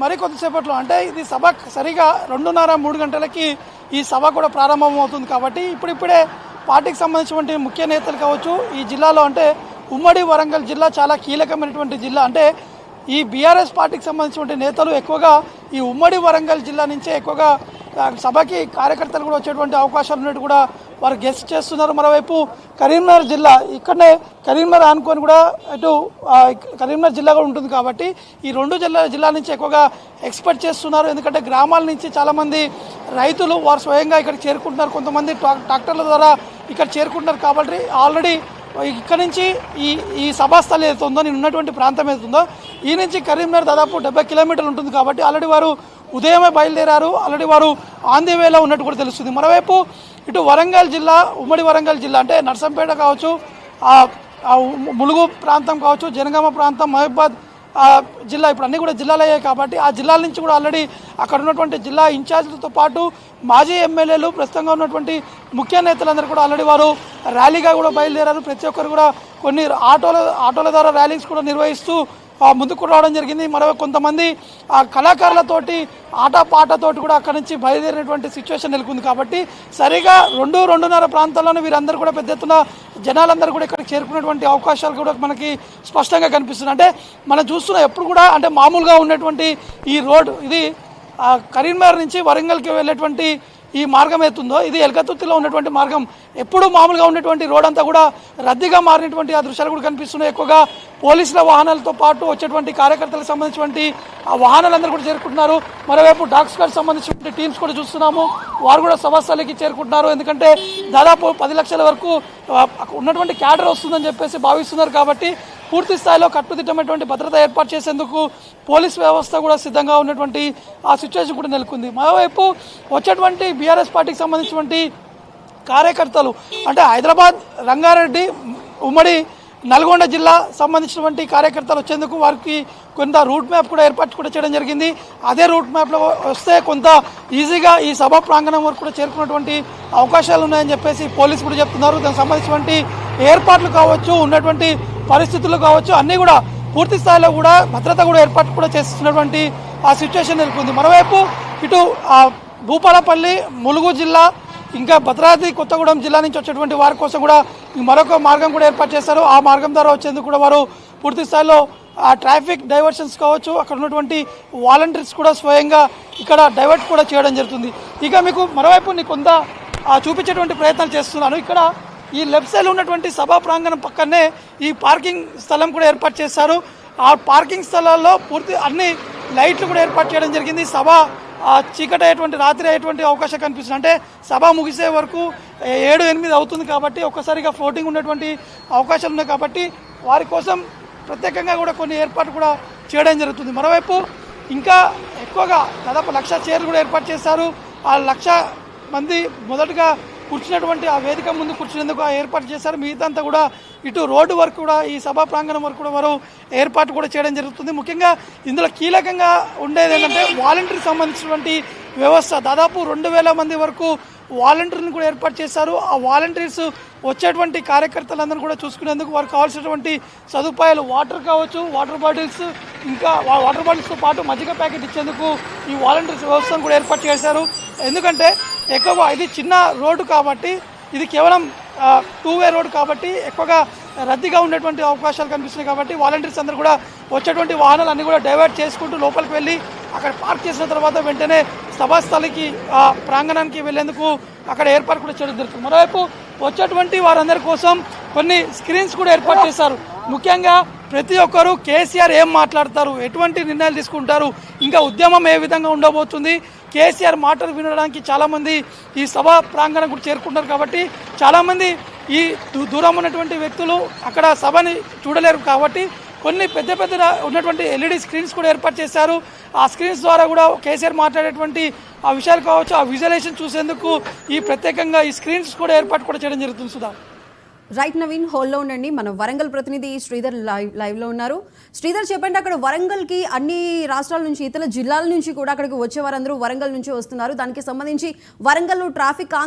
మరి కొంతసేపట్లో అంటే ఇది సభ సరిగా 2:30-3 గంటలకి ఈ సభ కూడా ప్రారంభమవుతుంది కాబట్టి ఇప్పుడిప్పుడే పార్టీకి సంబంధించినటువంటి ముఖ్య నేతలు కావచ్చు ఈ జిల్లాలో అంటే ఉమ్మడి వరంగల్ జిల్లా చాలా కీలకమైనటువంటి జిల్లా అంటే ఈ బీఆర్ఎస్ పార్టీకి సంబంధించినటువంటి నేతలు ఎక్కువగా ఈ ఉమ్మడి వరంగల్ జిల్లా నుంచే ఎక్కువగా సభకి కార్యకర్తలు కూడా వచ్చేటువంటి అవకాశాలు ఉన్నట్టు కూడా వారు గెస్ట్ చేస్తున్నారు. మరోవైపు కరీంనగర్ జిల్లా ఇక్కడనే కరీంనగర్ ఆనుకొని కూడా అటు కరీంనగర్ జిల్లా కూడా ఉంటుంది కాబట్టి ఈ రెండు జిల్లాల నుంచి ఎక్కువగా ఎక్స్పెక్ట్ చేస్తున్నారు. ఎందుకంటే గ్రామాల నుంచి చాలామంది రైతులు వారు స్వయంగా ఇక్కడ చేరుకుంటున్నారు, కొంతమంది ట్రాక్టర్ల ద్వారా ఇక్కడ చేరుకుంటున్నారు కాబట్టి ఆల్రెడీ ఇక్కడ నుంచి ఈ సభాస్థలి ఏదైతుందో నేను ఉన్నటువంటి ప్రాంతం ఏదైతుందో ఈ నుంచి కరీంనగర్ దాదాపు 70 కిలోమీటర్లు ఉంటుంది కాబట్టి ఆల్రెడీ వారు ఉదయమే బయలుదేరారు, ఆల్రెడీ వారు ఆన్ ది వేలో ఉన్నట్టు కూడా తెలుస్తుంది. మరోవైపు ఇటు వరంగల్ జిల్లా ఉమ్మడి వరంగల్ జిల్లా అంటే నర్సంపేట కావచ్చు, ములుగు ప్రాంతం కావచ్చు, జనగామ ప్రాంతం, మహబూబాద్ జిల్లా ఇప్పుడు అన్నీ కూడా జిల్లాలు అయ్యాయి కాబట్టి ఆ జిల్లాల నుంచి కూడా ఆల్రెడీ అక్కడ ఉన్నటువంటి జిల్లా ఇన్ఛార్జీలతో పాటు మాజీ ఎమ్మెల్యేలు ప్రస్తుతంగా ఉన్నటువంటి ముఖ్య నేతలందరూ కూడా ఆల్రెడీ వారు ర్యాలీగా కూడా బయలుదేరారు. ప్రతి ఒక్కరు కూడా కొన్ని ఆటోల ద్వారా ర్యాలీస్ కూడా నిర్వహిస్తూ ముందుకు రావడం జరిగింది. మరో కొంతమంది కళాకారులతోటి ఆటపాటతోటి కూడా అక్కడి నుంచి బయలుదేరినటువంటి సిచ్యువేషన్ నెలకొంది కాబట్టి సరిగా 2-2:30 ప్రాంతాల్లోనే వీరందరూ కూడా పెద్ద ఎత్తున జనాలందరూ కూడా ఇక్కడికి చేరుకునేటువంటి అవకాశాలు కూడా మనకి స్పష్టంగా కనిపిస్తున్నాయి. అంటే మనం చూస్తున్న ఎప్పుడు కూడా అంటే మామూలుగా ఉన్నటువంటి ఈ రోడ్ ఇది కరీంనగర్ నుంచి వరంగల్కి వెళ్ళేటువంటి ఈ మార్గం అవుతుందో ఇది ఎల్కతుర్తిలో ఉన్నటువంటి మార్గం ఎప్పుడు మామూలుగా ఉన్నటువంటి రోడ్ అంతా కూడా రద్దీగా మారినటువంటి ఆ దృశ్యాలు కూడా కనిపిస్తున్నాయి. ఎక్కువగా పోలీసుల వాహనాలతో పాటు వచ్చేటువంటి కార్యకర్తలకు సంబంధించినటువంటి ఆ వాహనాలందరూ కూడా చేరుకుంటున్నారు. మరోవైపు డాగ్ స్క్వాడ్ సంబంధించినటువంటి టీమ్స్ కూడా చూస్తున్నాము, వారు కూడా సభాస్థలికి చేరుకుంటున్నారు. ఎందుకంటే దాదాపు 10 లక్షల వరకు ఉన్నటువంటి క్యాడర్ వస్తుందని చెప్పేసి భావిస్తున్నారు కాబట్టి పూర్తి స్థాయిలో కట్టుదిట్టమైనటువంటి భద్రత ఏర్పాటు చేసేందుకు పోలీస్ వ్యవస్థ కూడా సిద్ధంగా ఉన్నటువంటి ఆ సిచ్యువేషన్ కూడా నెలకొంది. మరోవైపు వచ్చేటువంటి బీఆర్ఎస్ పార్టీకి సంబంధించినటువంటి కార్యకర్తలు అంటే హైదరాబాద్, రంగారెడ్డి, ఉమ్మడి నల్గొండ జిల్లా సంబంధించినటువంటి కార్యకర్తలు వచ్చేందుకు వారికి కొంత రూట్ మ్యాప్ కూడా ఏర్పాటు కూడా చేయడం జరిగింది. అదే రూట్ మ్యాప్లో వస్తే కొంత ఈజీగా ఈ సభా ప్రాంగణం వరకు కూడా చేరుకున్నటువంటి అవకాశాలు ఉన్నాయని చెప్పేసి పోలీసు కూడా చెప్తున్నారు. దానికి సంబంధించినటువంటి ఏర్పాట్లు కావచ్చు, ఉన్నటువంటి పరిస్థితులు కావచ్చు అన్నీ కూడా పూర్తి స్థాయిలో కూడా భద్రత కూడా ఏర్పాటు కూడా చేస్తున్నటువంటి ఆ సిచ్యువేషన్ నెలకొంది. మరోవైపు ఇటు భూపాలపల్లి, ములుగు జిల్లా ఇంకా భద్రాద్రి కొత్తగూడెం జిల్లా నుంచి వచ్చేటువంటి వారి కోసం కూడా మరొక మార్గం కూడా ఏర్పాటు చేశారు. ఆ మార్గం ద్వారా వచ్చేందుకు కూడా వారు పూర్తి స్థాయిలో ఆ ట్రాఫిక్ డైవర్షన్స్ కావచ్చు, అక్కడ ఉన్నటువంటి వాలంటీర్స్ కూడా స్వయంగా ఇక్కడ డైవర్ట్ కూడా చేయడం జరుగుతుంది. ఇక మీకు మరోవైపు కొంత చూపించేటువంటి ప్రయత్నాలు చేస్తున్నాను. ఇక్కడ ఈ లెఫ్ట్ సైడ్ ఉన్నటువంటి సభా ప్రాంగణం పక్కనే ఈ పార్కింగ్ స్థలం కూడా ఏర్పాటు చేశారు. ఆ పార్కింగ్ స్థలాల్లో పూర్తి అన్ని లైట్లు కూడా ఏర్పాటు చేయడం జరిగింది. సభ చీకటి అయ్యేటువంటి రాత్రి అయ్యేటువంటి అవకాశం కనిపిస్తుంది. అంటే సభ ముగిసే వరకు 7-8 అవుతుంది కాబట్టి ఒక్కసారిగా ఫ్లోటింగ్ ఉన్నటువంటి అవకాశాలు ఉన్నాయి కాబట్టి వారి కోసం ప్రత్యేకంగా కూడా కొన్ని ఏర్పాటు కూడా చేయడం జరుగుతుంది. మరోవైపు ఇంకా ఎక్కువగా దాదాపు 1,00,000 చైర్లు కూడా ఏర్పాటు చేశారు. ఆ 1,00,000 మంది మొదటగా కూర్చున్నటువంటి ఆ వేదిక ముందు కూర్చునేందుకు ఏర్పాటు చేశారు. మిగతా కూడా ఇటు రోడ్డు వరకు కూడా ఈ సభా ప్రాంగణం వరకు కూడా వారు ఏర్పాటు కూడా చేయడం జరుగుతుంది. ముఖ్యంగా ఇందులో కీలకంగా ఉండేది ఏంటంటే వాలంటీర్ సంబంధించినటువంటి వ్యవస్థ. దాదాపు 2,000 మంది వరకు వాలంటీర్ని కూడా ఏర్పాటు చేశారు. ఆ వాలంటీర్స్ వచ్చేటువంటి కార్యకర్తలందరూ కూడా చూసుకునేందుకు వారికి కావాల్సినటువంటి సదుపాయాలు వాటర్ కావచ్చు, వాటర్ బాటిల్స్, ఇంకా వాటర్ బాటిల్స్తో పాటు మజ్జిగ ప్యాకెట్ ఇచ్చేందుకు ఈ వాలంటీర్స్ వ్యవస్థను కూడా ఏర్పాటు చేశారు. ఎందుకంటే ఎక్కువగా ఇది చిన్న రోడ్డు కాబట్టి ఇది కేవలం 2-వే రోడ్ కాబట్టి ఎక్కువగా రద్దీగా ఉండేటువంటి అవకాశాలు కనిపిస్తున్నాయి కాబట్టి వాలంటీర్స్ అందరూ కూడా వచ్చేటువంటి వాహనాలు అన్నీ కూడా డైవర్ట్ చేసుకుంటూ లోపలికి వెళ్ళి అక్కడ పార్క్ చేసిన తర్వాత వెంటనే సభాస్థలికి ప్రాంగణానికి వెళ్లేందుకు అక్కడ ఏర్పాటు కూడా చేయడం జరుగుతుంది. మరోవైపు వచ్చేటువంటి వారందరి కోసం కొన్ని స్క్రీన్స్ కూడా ఏర్పాటు చేశారు. ముఖ్యంగా ప్రతి ఒక్కరూ కేసీఆర్ ఏం మాట్లాడతారు, ఎటువంటి నిర్ణయాలు తీసుకుంటారు, ఇంకా ఉద్యమం ఏ విధంగా ఉండబోతుంది, కేసీఆర్ మాటలు వినడానికి చాలామంది ఈ సభా ప్రాంగణం కూడా చేరుకుంటారు కాబట్టి చాలామంది ఈ దూరం ఉన్నటువంటి వ్యక్తులు అక్కడ సభని చూడలేరు కాబట్టి కొన్ని పెద్ద ఉన్నటువంటి ఎల్ఈడి స్క్రీన్స్ కూడా ఏర్పాటు చేశారు. ఆ స్క్రీన్స్ ద్వారా కూడా కేసీఆర్ మాట్లాడేటువంటి ఆ విషయాలు కావచ్చు, ఆ విజువలైజేషన్ చూసేందుకు ఈ ప్రత్యేకంగా ఈ స్క్రీన్స్ కూడా ఏర్పాటు కూడా చేయడం జరుగుతుంది. సుధా, రైట్ నవీన్, హోల్లో ఉండండి. మన వరంగల్ ప్రతినిధి శ్రీధర్ లైవ్లో ఉన్నారు. శ్రీధర్, చెప్పండి, అక్కడ వరంగల్కి అన్ని రాష్ట్రాల నుంచి, ఇతర జిల్లాల నుంచి కూడా అక్కడికి వచ్చే వారందరూ వరంగల్ నుంచి వస్తున్నారు. దానికి సంబంధించి వరంగల్లో ట్రాఫిక్